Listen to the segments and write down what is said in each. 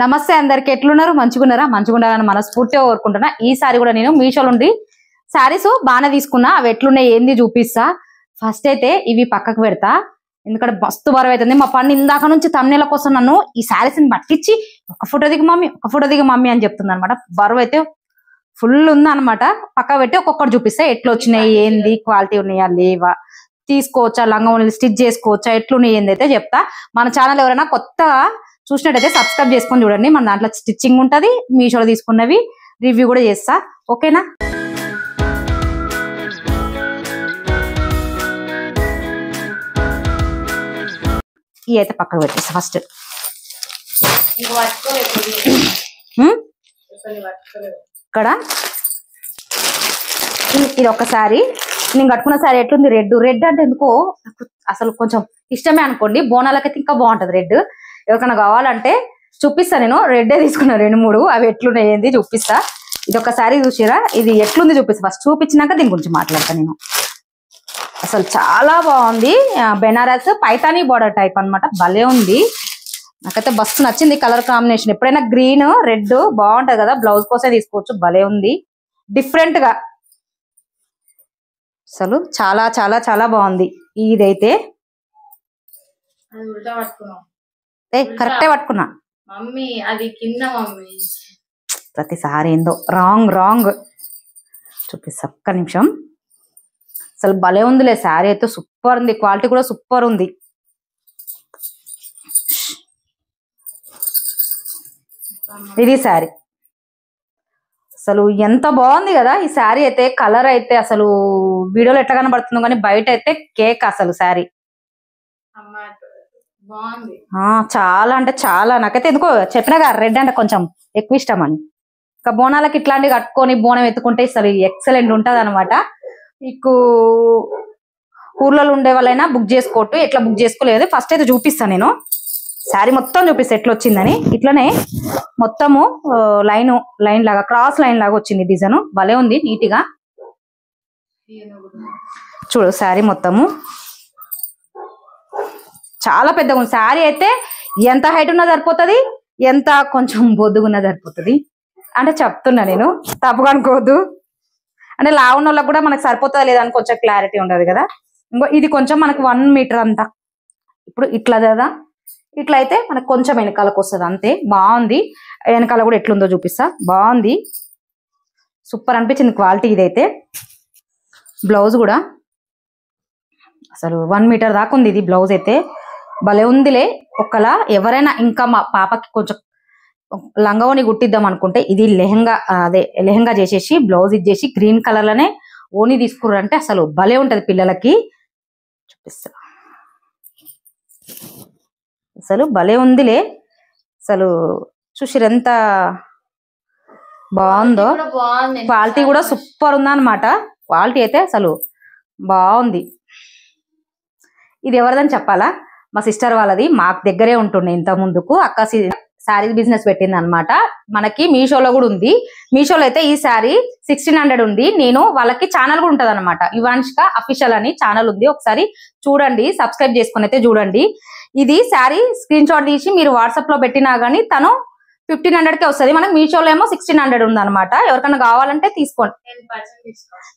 నమస్తే అందరికి, ఎట్లున్నారు? మంచిగున్నారా? మంచిగుండాలని మనస్ఫూర్తిగా కోరుకుంటున్నా. ఈసారి కూడా నేను మీషో నుండి శారీస్ బాగానే తీసుకున్నా. అవి ఎట్లున్నాయి ఏంది చూపిస్తా. ఫస్ట్ అయితే ఇవి పక్కకు పెడతా, ఎందుకంటే మస్తు బరువు అవుతుంది. మా పని ఇందాక నుంచి తమ్నేల కోసం నన్ను ఈ శారీస్ ని పట్టించి ఒక ఫోటో దిగు మమ్మీ, ఒక ఫోటో దిగు మమ్మీ అని చెప్తుంది అనమాట. బరువు అయితే ఫుల్ ఉంది అనమాట. పక్క పెట్టి ఒక్కొక్కటి చూపిస్తా, ఎట్లా వచ్చినాయి ఏంది, క్వాలిటీ ఉన్నాయా లేవా, తీసుకోవచ్చా, లంగా స్టిచ్ చేసుకోవచ్చా, ఎట్లున్నాయి ఏంది అయితే చెప్తా. మన ఛానల్ ఎవరైనా కొత్తగా చూసినట్టయితే సబ్స్క్రైబ్ చేసుకొని చూడండి. మన దాంట్లో స్టిచ్చింగ్ ఉంటది, మీషోలో తీసుకున్నవి రివ్యూ కూడా చేస్తా. ఓకేనా? ఇవి అయితే పక్కకు పెట్టేస్తా. ఫస్ట్ ఇక్కడ ఇది ఒక శారీ, నేను కట్టుకున్న శారీ ఎట్లుంది, రెడ్ అంటే ఎందుకో అసలు కొంచెం ఇష్టమే అనుకోండి. బోనాలకైతే ఇంకా బాగుంటది రెడ్. ఎవరికైనా కావాలంటే చూపిస్తా. నేను రెడ్డే తీసుకున్నా 2-3, అవి ఎట్లున్నాయి ఏంది చూపిస్తా. ఇది ఒక శారీ చూసిరా, ఇది ఎట్లుంది చూపిస్తా. ఫస్ట్ చూపించినాక దీని గురించి మాట్లాడతా. నేను అసలు చాలా బాగుంది. బెనారస్ పైతానీ బార్డర్ టైప్ అన్నమాట. భలే ఉంది, నాకైతే బస్సు నచ్చింది కలర్ కాంబినేషన్. ఎప్పుడైనా గ్రీన్ రెడ్ బాగుంటది కదా, బ్లౌజ్ కోసం తీసుకోవచ్చు. భలే ఉంది, డిఫరెంట్ గా అసలు చాలా చాలా చాలా బాగుంది. ఇదైతే కరెక్టే పట్టుకున్నా మమ్మీ, అది కింద మమ్మీ. ప్రతిసారి ఏందో రాంగ్ చూపిస్తా. ఒక్క నిమిషం. అసలు భలే ఉందిలే శారీ అయితే, సూపర్ ఉంది. క్వాలిటీ కూడా సూపర్ ఉంది. ఇది శారీ అసలు ఎంత బాగుంది కదా ఈ శారీ అయితే. కలర్ అయితే అసలు వీడియోలో ఎట్లా కనబడుతుందో కానీ బయట అయితే కేక్ అసలు శారీ. చాలా అంటే చాలా, నాకైతే ఎందుకో చెప్పినాగా రెడ్ అంటే కొంచెం ఎక్కువ ఇష్టం అని. ఇంకా బోనాలకి ఇట్లాంటివి కట్టుకొని బోనం ఎత్తుకుంటే అసలు ఎక్సలెంట్ ఉంటది అనమాట. మీకు ఊర్లలో ఉండే వాళ్ళైనా బుక్ చేసుకోవట్టు. ఎట్లా బుక్ చేసుకోలేదు ఫస్ట్ అయితే చూపిస్తాను. నేను శారీ మొత్తం చూపిస్తా ఎట్లా వచ్చిందని. ఇట్లనే మొత్తము లైన్ లాగా, క్రాస్ లైన్ లాగా వచ్చింది డిజైన్. భలే ఉంది, నీట్ గా చూడు. శారీ మొత్తము చాలా పెద్దగా ఉంది. శారీ అయితే ఎంత హైట్ ఉన్నా సరిపోతుంది, ఎంత కొంచెం బొద్దుగున్నా సరిపోతుంది. అంటే చెప్తున్నా నేను, తప్పుగా అనుకోవద్దు. అంటే లావున్న వాళ్ళకి కూడా మనకు సరిపోతుందా లేదా అని కొంచెం క్లారిటీ ఉండదు కదా. ఇంకో ఇది కొంచెం మనకు 1 మీటర్ అంతా. ఇప్పుడు ఇట్లా కదా, ఇట్లా అయితే మనకు కొంచెం వెనకాలకు వస్తుంది అంతే. బాగుంది. వెనకాల కూడా ఎట్లుందో చూపిస్తా. బాగుంది, సూపర్ అనిపించింది క్వాలిటీ. ఇదైతే బ్లౌజ్ కూడా అసలు 1 మీటర్ దాకా ఉంది. ఇది బ్లౌజ్ అయితే భలే ఉందిలే. ఒకలా ఎవరైనా ఇంకా మా పాపకి కొంచెం లంగావోని కుట్టిద్దాం అనుకుంటే ఇది లెహంగా చేసేసి బ్లౌజ్ ఇచ్చేసి గ్రీన్ కలర్ లోనే ఓని తీసుకుర్రంటే అసలు భలే ఉంటది పిల్లలకి. చూపిస్తా. అసలు భలే ఉందిలే. అసలు చూసిరు ఎంత బాగుందో. క్వాలిటీ కూడా సూపర్ ఉందన్నమాట. క్వాలిటీ అయితే అసలు బాగుంది. ఇది ఎవరిదని చెప్పాలా, మా సిస్టర్ వాళ్ళది. మాకు దగ్గరే ఉంటుండే ఇంత ముందుకు. అక్క శారీ బిజినెస్ పెట్టింది అనమాట. మనకి మీషోలో కూడా ఉంది. మీషోలో అయితే ఈ శారీ 1600 ఉంది. నేను వాళ్ళకి ఛానల్ కూడా ఉంటది అనమాట, ఇవాన్షిక అఫీషియల్ అని ఛానల్ ఉంది. ఒకసారి చూడండి, సబ్స్క్రైబ్ చేసుకుని అయితే చూడండి. ఇది శారీ స్క్రీన్ షాట్ తీసి మీరు వాట్సాప్ లో పెట్టినా గానీ తను 1500కే వస్తుంది. మనకి మీషోలో ఏమో 1600 ఉంది అనమాట. ఎవరికైనా కావాలంటే తీసుకోండి,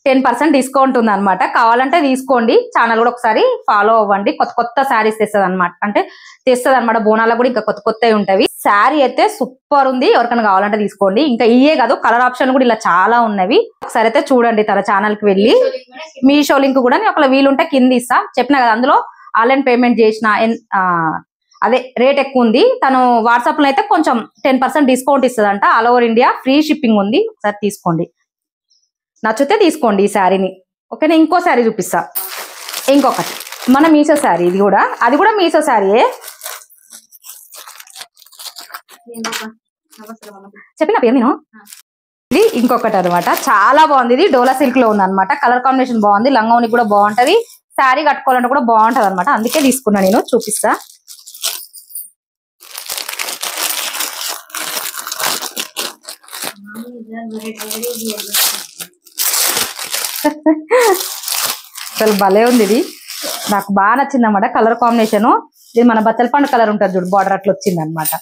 10% డిస్కౌంట్ ఉంది అనమాట. కావాలంటే తీసుకోండి. ఛానల్ కూడా ఒకసారి ఫాలో అవ్వండి. కొత్త శారీస్ తెస్తుంది అనమాట, అంటే తెస్తుంది అనమాట. బోనాలకు కూడా ఇంకా కొత్తవి ఉంటాయి. శారీ అయితే సూపర్ ఉంది. ఎవరికైనా కావాలంటే తీసుకోండి. ఇంకా ఇయే కాదు, కలర్ ఆప్షన్ కూడా ఇలా చాలా ఉన్నవి. ఒకసారి అయితే చూడండి తన ఛానల్ కి వెళ్ళి. మీషో లింక్ కూడా నేను ఒకవేళ వీలుంటే కింద ఇస్తా. చెప్పినా కదా, అందులో ఆన్లైన్ పేమెంట్ చేసిన అదే రేట్ ఎక్కువ ఉంది. తను వాట్సాప్ లో అయితే కొంచెం 10% డిస్కౌంట్ ఇస్తుందంట. All over India free shipping ఉంది. ఒకసారి తీసుకోండి, నచ్చితే తీసుకోండి ఈ శారీని. ఓకేనా? ఇంకో శారీ చూపిస్తా. ఇంకొకటి మన మీషో శారీ. ఇది కూడా, అది కూడా మీషో శారీయే. చెప్పిన పేరు నేను. ఇది ఇంకొకటి అనమాట. చాలా బాగుంది. ఇది డోలా సిల్క్ లో ఉంది అనమాట. కలర్ కాంబినేషన్ బాగుంది. లంగావోనికి కూడా బాగుంటది. శారీ కట్టుకోవాలంటే కూడా బాగుంటది అనమాట. అందుకే తీసుకున్నా నేను. చూపిస్తా. అసలు భలే ఉంది. ఇది నాకు బాగా నచ్చింది అన్నమాట. కలర్ కాంబినేషన్ ఇది మన బచ్చల పండు కలర్ ఉంటుంది చూడు, బార్డర్ అట్లా వచ్చింది అనమాట.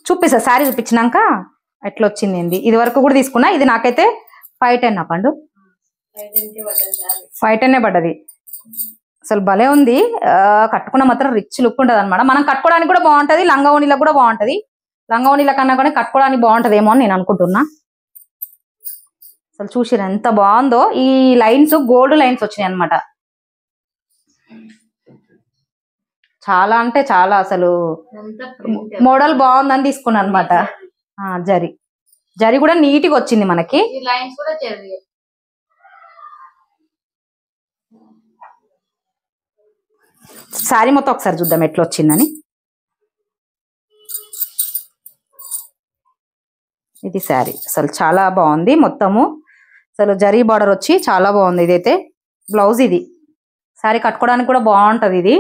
చూపిస్తా శారీ చూపించినాక ఎట్లా వచ్చింది ఏంది. ఇది వరకు కూడా తీసుకున్నా. ఇది నాకైతే 510 పండు 510 పడ్డది. అసలు భలే ఉంది. కట్టుకున్న మాత్రం రిచ్ లుక్ ఉంటుంది అనమాట. మనం కట్టుకోవడానికి కూడా బాగుంటది, లంగా ఓణీలకు కూడా బాగుంటది. లంగా ఓణీల కన్నా కూడా కట్టుకోవడానికి బాగుంటది ఏమో అని నేను అనుకుంటున్నా. అసలు చూసిరా ఎంత బాగుందో. ఈ లైన్స్ గోల్డ్ లైన్స్ వచ్చినాయి అనమాట. చాలా అంటే చాలా అసలు మోడల్ బాగుందని తీసుకున్నాను అనమాట. జరి జరి కూడా నీట్ గా వచ్చింది మనకి. శారీ మొత్తం ఒకసారి చూద్దాం ఎట్లా వచ్చిందని. ఇది శారీ అసలు చాలా బాగుంది మొత్తము. అసలు జరీ బార్డర్ వచ్చి చాలా బాగుంది. ఇదైతే బ్లౌజ్. ఇది శారీ కట్టుకోవడానికి కూడా బాగుంటది.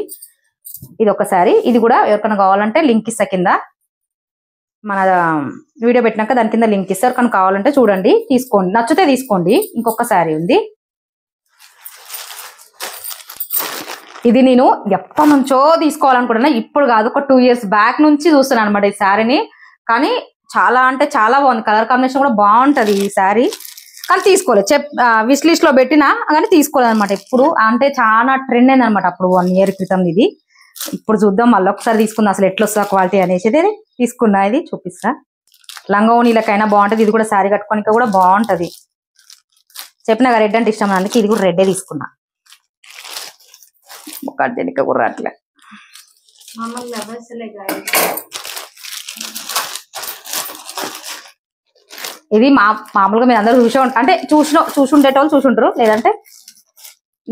ఇది ఒక శారీ. ఇది కూడా ఎవరికైనా కావాలంటే లింక్ ఇస్తా కింద. మన వీడియో పెట్టినాక దాని కింద లింక్ ఇస్తారు. కానీ కావాలంటే చూడండి, తీసుకోండి, నచ్చితే తీసుకోండి. ఇంకొక శారీ ఉంది. ఇది నేను ఎప్పటి నుంచో తీసుకోవాలనుకుంటున్నా. ఇప్పుడు కాదు, ఒక 2 years బ్యాక్ నుంచి చూస్తున్నాను అనమాట ఈ శారీని. కానీ చాలా అంటే చాలా బాగుంది. కలర్ కాంబినేషన్ కూడా బాగుంటది ఈ శారీ. కానీ తీసుకోలేదు. విష్ లిస్ట్ లో పెట్టినా కానీ తీసుకోలేదు అనమాట. ఇప్పుడు అంటే చాలా ట్రెండ్ అయింది అనమాట అప్పుడు 1 year క్రితం. ఇది ఇప్పుడు చూద్దాం, మళ్ళీ ఒకసారి తీసుకుందాం అసలు ఎట్లా వస్తుందా క్వాలిటీ అనేసి. తీసుకున్నా. ఇది చూపిస్తా. లంగా ఓణీలకైనా బాగుంటది. ఇది కూడా శారీ కట్టుకోనికి కూడా బాగుంటది. చెప్పినా రెడ్ అంటే ఇష్టం అందుకే ఇది కూడా రెడ్డే తీసుకున్నా. ఒక కూడా అట్లా ఇది మామూలుగా మీరు అందరూ అంటే చూసుండేటోళ్ళు చూసుంటారు. లేదంటే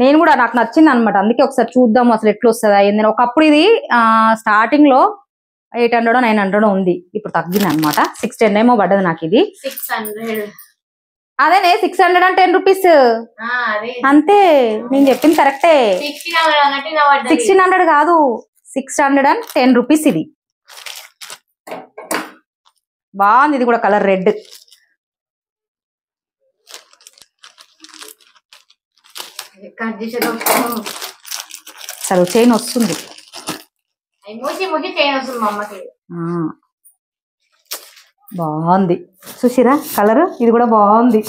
నేను కూడా నాకు నచ్చింది అనమాట. అందుకే ఒకసారి చూద్దాం అసలు ఎట్లా వస్తుందా ఏందని. ఒకప్పుడు ఇది స్టార్టింగ్ లో 800 900 ఉంది. ఇప్పుడు తగ్గింది అనమాట. 610 ఏమో పడ్డది నాకు. ఇది 600. అదేనే 610 రూపీస్ అంతే. నేను చెప్పింది కరెక్టే. 1600 కాదు, 610 రూపీస్. ఇది బాగుంది. ఇది కూడా కలర్ రెడ్. అసలు చైన్ వస్తుంది. బాగుంది చూసిరా కలర్. ఇది కూడా బాగుంది.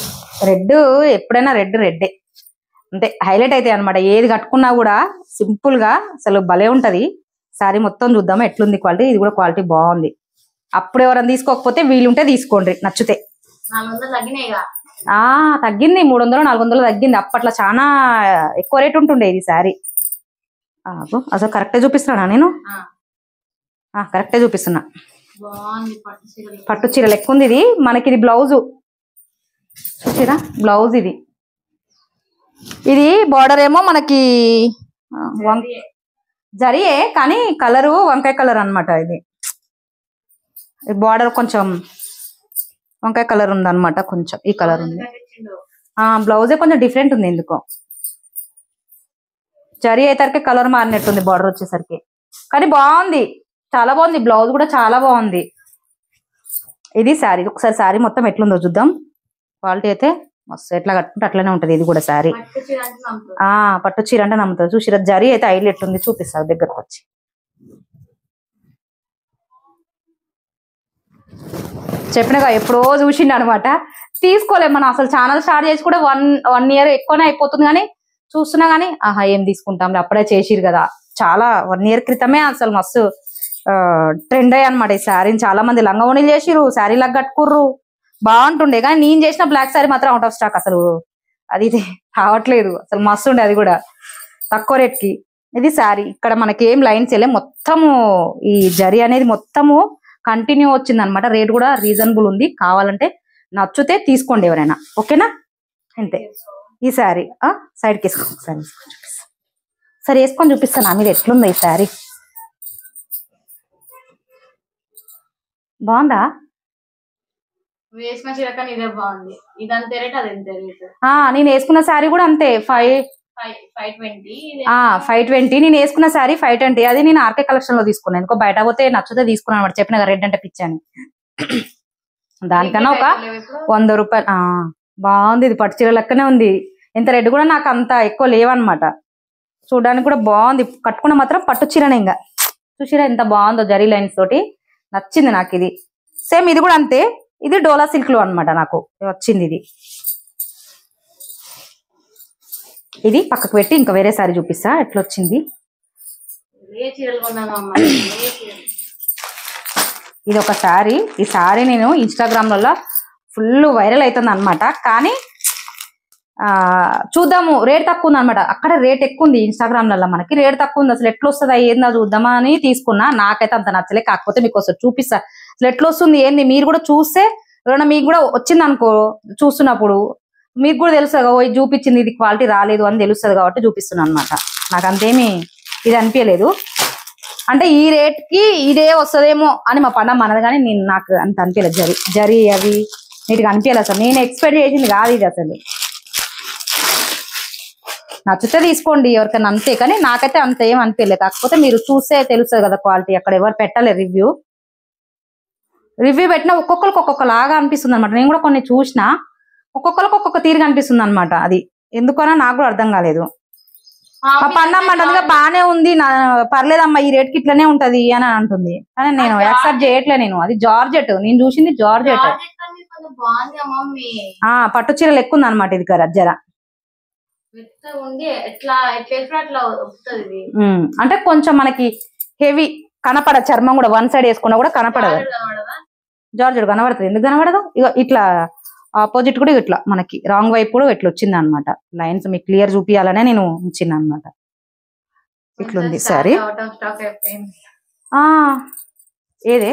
రెడ్ ఎప్పుడైనా రెడ్డే అంటే హైలైట్ అయితే అనమాట. ఏది కట్టుకున్నా కూడా సింపుల్ గా అసలు భలే ఉంటది. శారీ మొత్తం చూద్దామా ఎట్లుంది క్వాలిటీ. ఇది కూడా క్వాలిటీ బాగుంది. అప్పుడు ఎవరైనా తీసుకోకపోతే వీలుంటే తీసుకోండి నచ్చితే. తగ్గింది 300 400 తగ్గింది. అప్పట్లో చాలా ఎక్కువ రేట్ ఉంటుండే ఇది శారీ. అసలు కరెక్టే చూపిస్తున్నా నేను. కరెక్టే చూపిస్తున్నా. పట్టు చీర లెక్క ఉంది ఇది. మనకి ఇది బ్లౌజు చూసిరా. బ్లౌజ్ ఇది బార్డర్ ఏమో మనకి జరిగే కానీ కలరు వంకాయ కలర్ అనమాట. ఇది బార్డర్ కొంచెం వంకాయ కలర్ ఉంది అనమాట. కొంచెం ఈ కలర్ ఉంది. బ్లౌజే కొంచెం డిఫరెంట్ ఉంది ఎందుకో. జరీ అయ్యేసరికి కలర్ మారినట్టుంది బార్డర్ వచ్చేసరికి. కానీ బాగుంది, చాలా బాగుంది. బ్లౌజ్ కూడా చాలా బాగుంది. ఇది శారీ. ఒకసారి శారీ మొత్తం ఎట్లుందో చూద్దాం. క్వాలిటీ అయితే మస్తు. ఎట్లా కట్టుకుంటే అట్లనే ఉంటది. ఇది కూడా శారీ పట్టు చీర అంటే నమ్ముతుంది. చూసిరా జరీ అయితే హైలైట్ ఉంది. చూపిస్తారు దగ్గరకు వచ్చి. చెప్పినగా ఎప్పుడో చూసిండు అనమాట. తీసుకోలేము మనం అసలు. ఛానల్ స్టార్ట్ చేసి కూడా 1 year ఎక్కువనే అయిపోతుంది. కానీ చూస్తున్నా గానీ ఏం తీసుకుంటాం అప్పుడే చేసిరు కదా. చాలా 1 year క్రితమే అసలు మస్తు ట్రెండ్ అయ్యి అనమాట ఈ శారీని. చాలా మంది లంగా ఓణీలు చేసిరు, శారీ లాగా కట్టుకుర్రు, బాగుంటుండే. కానీ నేను చేసిన బ్లాక్ శారీ మాత్రం అవుట్ ఆఫ్ స్టాక్. అసలు అది రావట్లేదు. అసలు మస్తు ఉండే. అది కూడా తక్కువ రేట్ కి. ఇది శారీ. ఇక్కడ మనకి ఏం లైన్స్ వెళ్ళే మొత్తము ఈ జరీ అనేది మొత్తము కంటిన్యూ వచ్చింది అనమాట. రేట్ కూడా రీజనబుల్ ఉంది. కావాలంటే నచ్చితే తీసుకోండి ఎవరైనా. ఓకేనా. అంతే. ఈ శారీ సైడ్కి వేసుకో. ఒకసారి సరే వేసుకొని చూపిస్తాను మీద ఎట్లుందో ఈ శారీ. బాగుందా? నేను వేసుకున్న శారీ కూడా అంతే. 520. నేను వేసుకున్న శారీ 520. అది నేను ఆర్కే కలెక్షన్ లో తీసుకున్నాను. ఇంకో బయట పోతే నచ్చితే తీసుకున్నాను అనమాట. చెప్పిన రెడ్ అంటే పిచ్చాను. దానికన్నా ఒక 100 రూపాయలు. బాగుంది. ఇది పట్టు చీర లెక్కనే ఉంది. ఇంత రెడ్ కూడా నాకు అంత ఎక్కువ లేవన్నమాట. చూడడానికి కూడా బాగుంది. కట్టుకున్న మాత్రం పట్టు చీరనే. ఇంకా చూసిరా ఎంత బాగుందో జరీ లైన్స్ తోటి. నచ్చింది నాకు ఇది. సేమ్ ఇది కూడా అంతే. ఇది డోలా సిల్క్ లో అనమాట నాకు వచ్చింది. ఇది పక్కకు పెట్టి ఇంకా వేరే సారీ చూపిస్తా ఎట్లా వచ్చింది. ఇది ఒక సారీ. ఈ సారీ నేను ఇన్స్టాగ్రామ్లలో ఫుల్ వైరల్ అవుతుంది అనమాట. కానీ చూద్దాము, రేట్ తక్కువ ఉంది అనమాట. అక్కడ రేట్ ఎక్కువ ఉంది ఇన్స్టాగ్రామ్లలో, మనకి రేట్ తక్కువ ఉంది. అసలు ఎట్లా వస్తుంది ఏందా చూద్దామా అని తీసుకున్నా. నాకైతే అంత నచ్చలే. కాకపోతే మీకు వస్తుంది చూపిస్తా అసలు ఎట్లా వస్తుంది ఏంది. మీరు కూడా చూస్తే ఎవరైనా మీకు కూడా వచ్చింది అనుకో, చూస్తున్నప్పుడు మీకు కూడా తెలుస్తుంది కదా, ఇది చూపించింది ఇది క్వాలిటీ రాలేదు అని తెలుస్తుంది కాబట్టి చూపిస్తున్నాను అనమాట. నాకు అంతేమి ఇది అనిపించలేదు. అంటే ఈ రేట్ కి ఇదే వస్తుందేమో అని మా పండగ మనది, కానీ నేను నాకు అంత అనిపించలేదు. జరీ అవి నీటికి అనిపించలేదు. అసలు నేను ఎక్స్పెక్ట్ చేసింది కాదు ఇది. అసలు నచ్చితే తీసుకోండి ఎవరికైనా, అంతే. కానీ నాకైతే అంత ఏం అనిపించలేదు. కాకపోతే మీరు చూస్తే తెలుస్తుంది కదా క్వాలిటీ. అక్కడ ఎవరు పెట్టలేదు రివ్యూ పెట్టినా ఒక్కొక్కరికి ఒక్కొక్కలాగా అనిపిస్తుంది అనమాట. నేను కూడా కొన్ని చూసిన, ఒక్కొక్కరికి ఒక్కొక్క తీరుగా అనిపిస్తుంది అనమాట. అది ఎందుకన్నా నాకు కూడా అర్థం కాలేదు. మా పండమ్మ అంటదిగా బానే ఉంది, పర్లేదమ్మా ఈ రేట్ కి ఇట్లనే ఉంటది అని అంటుంది. కానీ నేను యాక్సెప్ట్ చేయట్లే. నేను అది జార్జెట్, నేను చూసింది జార్జెట్. పట్టు చీరలు ఎక్కువ ఉంది అనమాట ఇది జర. అంటే కొంచెం మనకి హెవీ కనపడ, చర్మం కూడా వన్ సైడ్ వేసుకున్నా కూడా కనపడదు. జార్జెట్ కనబడుతుంది. ఎందుకు కనబడదు? ఇక ఇట్లా ఆపోజిట్ కూడా ఇట్లా మనకి రాంగ్ వైపు కూడా ఇట్లా వచ్చింది అనమాట. లైన్స్ మీకు క్లియర్ చూపించాలనే నేను ఉంచిన అనమాట. ఇట్లుంది సారీ. ఏదే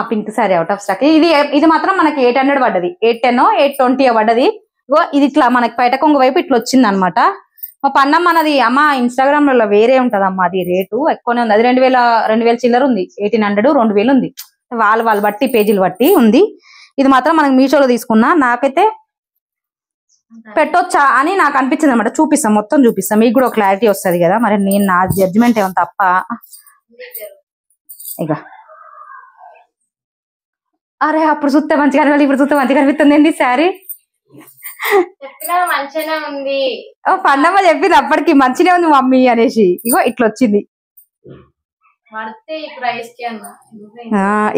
pink sorry out of stock. ఇది మాత్రం మనకి 800 పడ్డది. 810 820 పడ్డది. ఇది ఇట్లా మనకి బయట కొంగు వైపు ఇట్లా వచ్చింది అనమాట. మా పన్నమ్మ అన్నది, అమ్మ ఇన్స్టాగ్రామ్ లో వేరే ఉంటదమ్మా, అది రేటు ఎక్కువనే ఉంది. అది 2000 చిల్లర ఉంది. 1800 2000 ఉంది. వాళ్ళు బట్టి పేజీలు బట్టి ఉంది. ఇది మాత్రం మనకి మీషోలో తీసుకున్నా. నాకైతే పెట్టొచ్చా అని నాకు అనిపించింది అనమాట. చూపిస్తాం, మొత్తం చూపిస్తాం, మీకు కూడా క్లారిటీ వస్తుంది కదా. మరి నేను నా జడ్జిమెంట్ ఏమో తప్ప. ఇక అరే అప్పుడు చూస్తే మంచిగా కనిపించాలి, ఇప్పుడు చూస్తే మంచిగా కనిపిస్తుంది ఏంటి శారీ. మంచిగానే ఉంది. పండమ్మ చెప్పింది అప్పటికి మంచిగా ఉంది మమ్మీ అనేసి. ఇగో ఇట్లా వచ్చింది.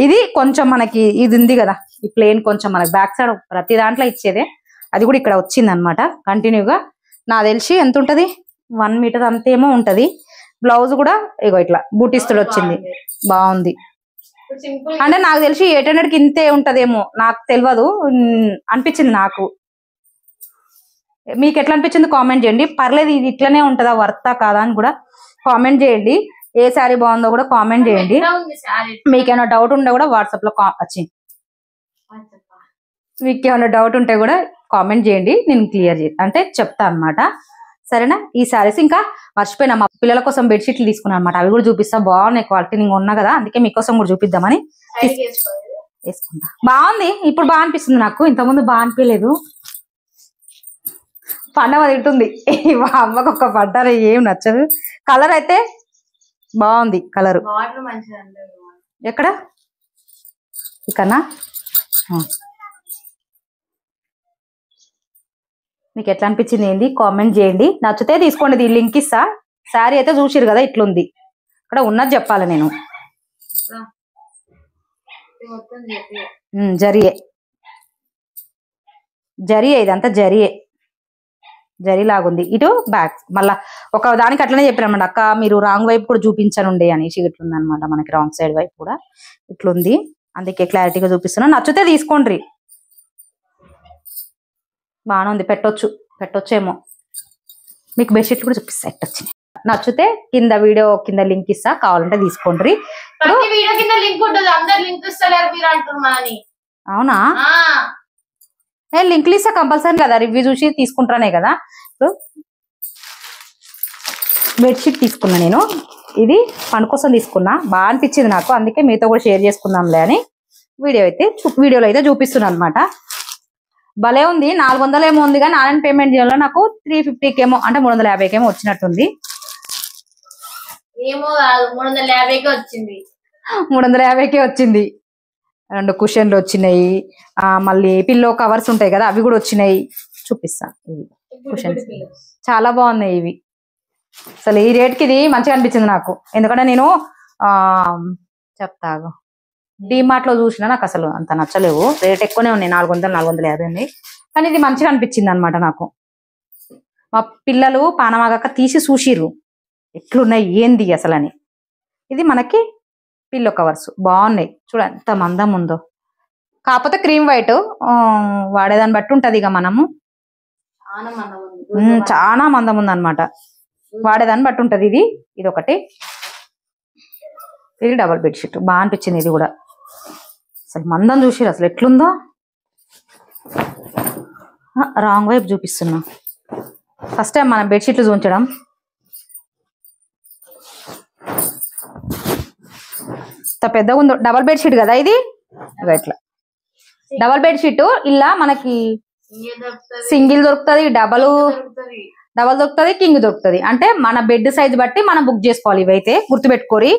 ఇది కొంచెం మనకి ఇది ఉంది కదా, ఈ ప్లేన్ కొంచెం మనకి బ్యాక్ సైడ్ ప్రతి దాంట్లో ఇచ్చేదే, అది కూడా ఇక్కడ వచ్చింది అనమాట కంటిన్యూగా. నాకు తెలిసి ఎంత ఉంటది, 1 మీటర్ అంతేమో ఉంటది. బ్లౌజ్ కూడా ఇగో ఇట్లా బూటిస్తుడు వచ్చింది. బాగుంది. అంటే నాకు తెలిసి 800కి ఇంతే ఉంటదేమో, నాకు తెలియదు, అనిపించింది నాకు. మీకు ఎట్లా అనిపించింది కామెంట్ చేయండి. పర్లేదు ఇది ఇట్లనే ఉంటుందా, వర్తా కాదా అని కూడా కామెంట్ చేయండి. ఏ శారీ బాగుందో కూడా కామెంట్ చేయండి. మీకు ఏమైనా డౌట్ ఉంటే కూడా వాట్సాప్ లో మీకు ఏమైనా డౌట్ ఉంటే కూడా కామెంట్ చేయండి, నేను క్లియర్ అంటే చెప్తా అనమాట. సరేనా. ఈ శారీస్ ఇంకా మర్చిపోయినా, మా పిల్లల కోసం బెడ్షీట్లు తీసుకున్నాను అనమాట. అవి కూడా చూపిస్తా, బాగున్నాయి క్వాలిటీ. నేను ఉన్నా కదా, అందుకే మీకోసం కూడా చూపిద్దామని వేసుకుంటా. బాగుంది, ఇప్పుడు బాగా అనిపిస్తుంది నాకు, ఇంతకుముందు బాగా అనిపించలేదు. పండగ తింటుంది మా అమ్మకు ఒక పడ్డారు, ఏం నచ్చదు. కలర్ అయితే బాగుంది. కలర్ ఎక్కడ ఇకన్నా మీకు ఎట్లా అనిపించింది ఏంది కామెంట్ చేయండి. నచ్చితే తీసుకోండి, దీని లింక్ ఇస్తా. శారీ అయితే చూసిరు కదా ఇట్లుంది. ఇక్కడ ఉన్నది చెప్పాలి నేను. జరియే ఇదంతా జరీ లాగుంది. ఇటు బ్యాక్ మళ్ళా ఒక దానికి అట్లనే చెప్పారనమాట, అక్క మీరు రాంగ్ వైపు కూడా చూపించనుండే అనేసి. ఇట్లుంది అనమాట మనకి రాంగ్ సైడ్ వైపు కూడా ఇట్లుంది. అందుకే క్లారిటీగా చూపిస్తున్నా. నచ్చితే తీసుకోండి, బాగానే ఉంది. పెట్టొచ్చేమో. మీకు బెడ్షీట్లు కూడా చూపిస్తా ఎట్టొచ్చినాయి. నచ్చితే కింద వీడియో కింద లింక్ ఇస్తా, కావాలంటే తీసుకోండి. అవునా, లింక్లు ఇస్తా కంపల్సరీ కదా, రివ్యూ చూసి తీసుకుంటానే కదా. ఇప్పుడు బెడ్షీట్ తీసుకున్నా నేను. ఇది పని కోసం తీసుకున్నా, బాగా అనిపించింది నాకు, అందుకే మీతో కూడా షేర్ చేసుకుందాంలే అని వీడియోలో అయితే చూపిస్తున్నా అనమాట. భలే ఉంది. 400 ఏమో ఉంది, కానీ ఆన్లైన్ పేమెంట్ చేయాలో నాకు 350 ఏమో, అంటే 350 ఏమో వచ్చినట్టుంది. 350 వచ్చింది. 2 కుషన్లు వచ్చినాయి. మళ్ళీ పిల్లో కవర్స్ ఉంటాయి కదా, అవి కూడా వచ్చినాయి. చూపిస్తా. ఇవి కుషన్స్ చాలా బాగున్నాయి ఇవి. అసలు ఈ రేట్కి ఇది మంచిగా అనిపించింది నాకు. ఎందుకంటే నేను చెప్తాగు, డిమార్ట్ లో చూసినా నాకు అసలు అంత నచ్చలేవు, రేట్ ఎక్కువనే ఉన్నాయి, 400 450 ఉన్నాయి. కానీ ఇది మంచిగా అనిపించింది అనమాట నాకు. మా పిల్లలు పానమాగాక తీసి చూసిర్రు ఎట్లున్నాయి ఏంది అసలు అని. ఇది మనకి పిల్లో కవర్స్ బాగున్నాయి, చూడ ఎంత మందం ఉందో. కాకపోతే క్రీమ్ వైట్ వాడేదాన్ని బట్టి ఉంటది ఇక మనము. చాలా మందం ఉంది అనమాట, వాడేదాన్ని బట్టి ఉంటది. ఇది ఒకటి, ఇది డబుల్ బెడ్షీట్ బాగా అనిపించింది. ఇది కూడా అసలు మందం చూసిరు అసలు ఎట్లుందో. రాంగ్ వైపు చూపిస్తున్నా, ఫస్ట్ టైం మనం బెడ్షీట్లు చూపించడం. ఇంత పెద్దగా ఉందో, డబల్ బెడ్షీట్ కదా ఇది. ఇట్లా డబల్ బెడ్షీట్ ఇలా మనకి సింగిల్ దొరుకుతుంది, డబల్ దొరుకుతుంది, కింగ్ దొరుకుతుంది. అంటే మన బెడ్ సైజ్ బట్టి మనం బుక్ చేసుకోవాలి. ఇవైతే గుర్తుపెట్టుకోరి.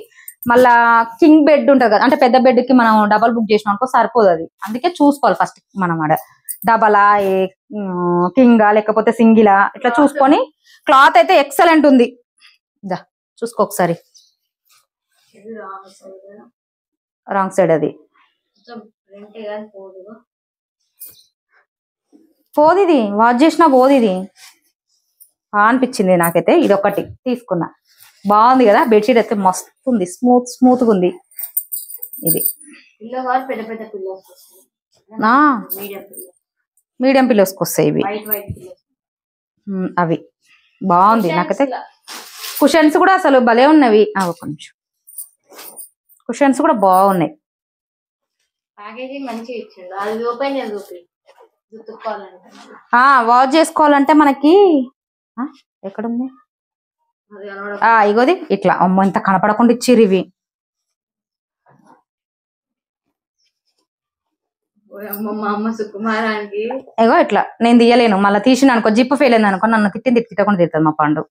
మళ్ళా కింగ్ బెడ్ ఉంటుంది కదా, అంటే పెద్ద బెడ్ కి మనం డబల్ బుక్ చేసినాం అనుకో సరిపోదు. అది అందుకే చూసుకోవాలి ఫస్ట్ మనం ఆడ డబలా కింగా లేకపోతే సింగిలా ఇట్లా చూసుకొని. క్లాత్ అయితే ఎక్సలెంట్ ఉంది, చూసుకో ఒకసారి. రాంగ్ సైడ్ అది పోదు, ఇది వాష్ చేసినా పోదు. ఇది అనిపించింది నాకైతే. ఇది ఒకటి తీసుకున్నా, బాగుంది కదా. బెడ్షీట్ అయితే మస్తు ఉంది, స్మూత్ గా ఉంది. ఇది మీడియం పిల్లోస్కి వస్తాయి ఇవి. అవి బాగుంది నాకైతే. కుషన్స్ కూడా అసలు భలే ఉన్నవి. ఒక నిమిషం, కుషన్స్ కూడా బాగున్నాయి. వాష్ చేసుకోవాలంటే మనకి ఎక్కడుంది ఇగోది ఇట్లా. అమ్మ ఇంత కనపడకుండా ఇచ్చిర్రు ఇవి. ఇగో ఇట్లా నేను తీయలేను, మళ్ళీ తీసిన అనుకో జిప్పు ఫెయిల్ అయింది అనుకో నన్ను తిట్టకుండా తిడుతుంది మా పండు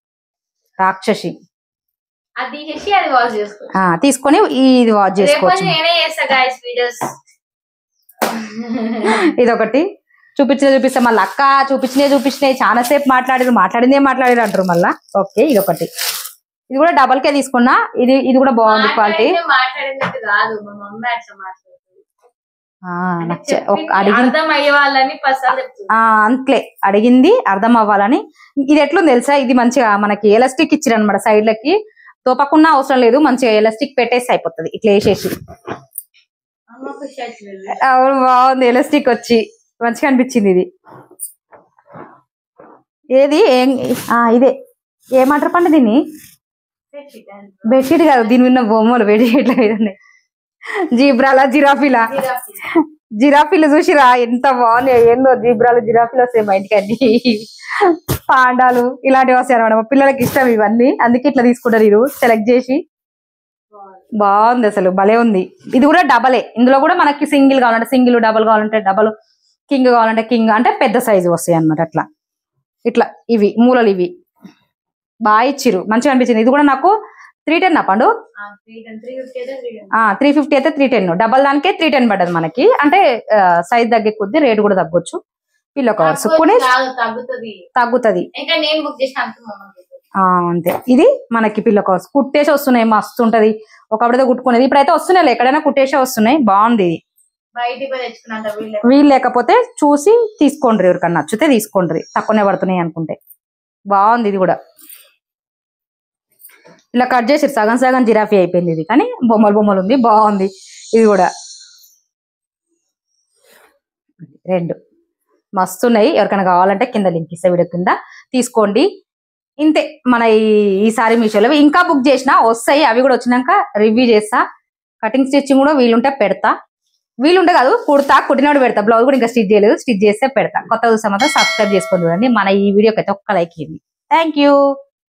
రాక్షసి. తీసుకొని ఇది వాష్ చేసుకోవచ్చు. ఇదొకటి చూపిస్తా. మళ్ళీ అక్క చూపించినాయి చాలా సేపు మాట్లాడిందే అంటారు మళ్ళా. ఓకే ఇదొకటి, ఇది కూడా డబల్ కే తీసుకున్నా. ఇది కూడా బాగుంది క్వాలిటీ. అంతే అడిగింది అర్థం అవ్వాలని. ఇది ఎట్లుంది తెలుసా, ఇది మంచిగా మనకి ఎలాస్టిక్ ఇచ్చిరు అనమాట. సైడ్లకి తోపకుండా అవసరం లేదు, మంచిగా ఎలాస్టిక్ పెట్టేసి అయిపోతుంది ఇట్లా వేసేసి. బాగుంది ఎలాస్టిక్ వచ్చి మంచిగా అనిపించింది. ఇది ఏది ఇదే ఏమంటారు పండి దీన్ని? బెడ్షీట్ కాదు, దీని ఉన్న బొమ్మలు బెడ్షీట్ల మీద ఉన్నాయి. జిరాఫీలు చూసిరా ఎంత బాగున్నాయి. ఏందో జిరాఫీలు వస్తాయి బయటికి, అన్ని పాండాలు ఇలాంటివి వస్తాయి అనమాట. మా పిల్లలకి ఇష్టం ఇవన్నీ, అందుకే ఇట్లా తీసుకుంటారు. ఇది సెలెక్ట్ చేసి బాగుంది అసలు భలే ఉంది. ఇది కూడా డబలే, ఇందులో కూడా మనకి సింగిల్ కావాలంటే సింగిల్, డబల్ కావాలంటే డబల్, కింగ్ కావాలంటే కింగ్, అంటే పెద్ద సైజు వస్తాయి అనమాట. అట్లా ఇట్లా ఇవి మూలలు ఇవి బాగా ఇచ్చిరు, మంచిగా అనిపించింది. ఇది కూడా నాకు 310 పండు. 350 అయితే 310, డబల్ దానికే 310 పడ్డది మనకి. అంటే సైజ్ తగ్గే కొద్ది రేట్ కూడా తగ్గొచ్చు. పిల్లో కవర్స్ తగ్గుతుంది అంతే. ఇది మనకి పిల్లో కవర్స్ కుట్టేసి వస్తున్నాయి, మస్తు ఉంటది. ఒకప్పుడైతే కుట్టుకునేది, ఇప్పుడైతే వస్తున్నాయి ఎక్కడైనా కుట్టేసే వస్తున్నాయి. బాగుంది ఇది. వీలు లేకపోతే చూసి తీసుకోండి, ఎవరికన్నా నచ్చితే తీసుకోండి, తక్కువనే పడుతున్నాయి అనుకుంటే. బాగుంది ఇది కూడా. ఇలా కట్ చేసి సగం సగం జిరాఫీ అయిపోయింది ఇది, కానీ బొమ్మలు ఉంది, బాగుంది. ఇది కూడా 2 మస్తున్నాయి. ఎవరికైనా కావాలంటే కింద లింక్ ఇస్తే వీడియో కింద తీసుకోండి. ఇంతే మన ఈసారి మీషోలో ఇంకా బుక్ చేసినా వస్తాయి. అవి కూడా వచ్చినాక రివ్యూ చేస్తా. కటింగ్ స్టిచ్చింగ్ కూడా వీలుంటే పెడతా, వీలుంటే కాదు కుట్టినప్పుడు పెడతా. బ్లౌజ్ కూడా ఇంకా స్టిచ్ చేయలేదు, స్టిచ్ చేస్తే పెడతా. కొత్త చూస్తే మాత్రం సబ్స్క్రైబ్ చేసుకొని చూడండి. మన ఈ వీడియోకి అయితే ఒక్క లైక్ ఇవ్వండి. Thank you.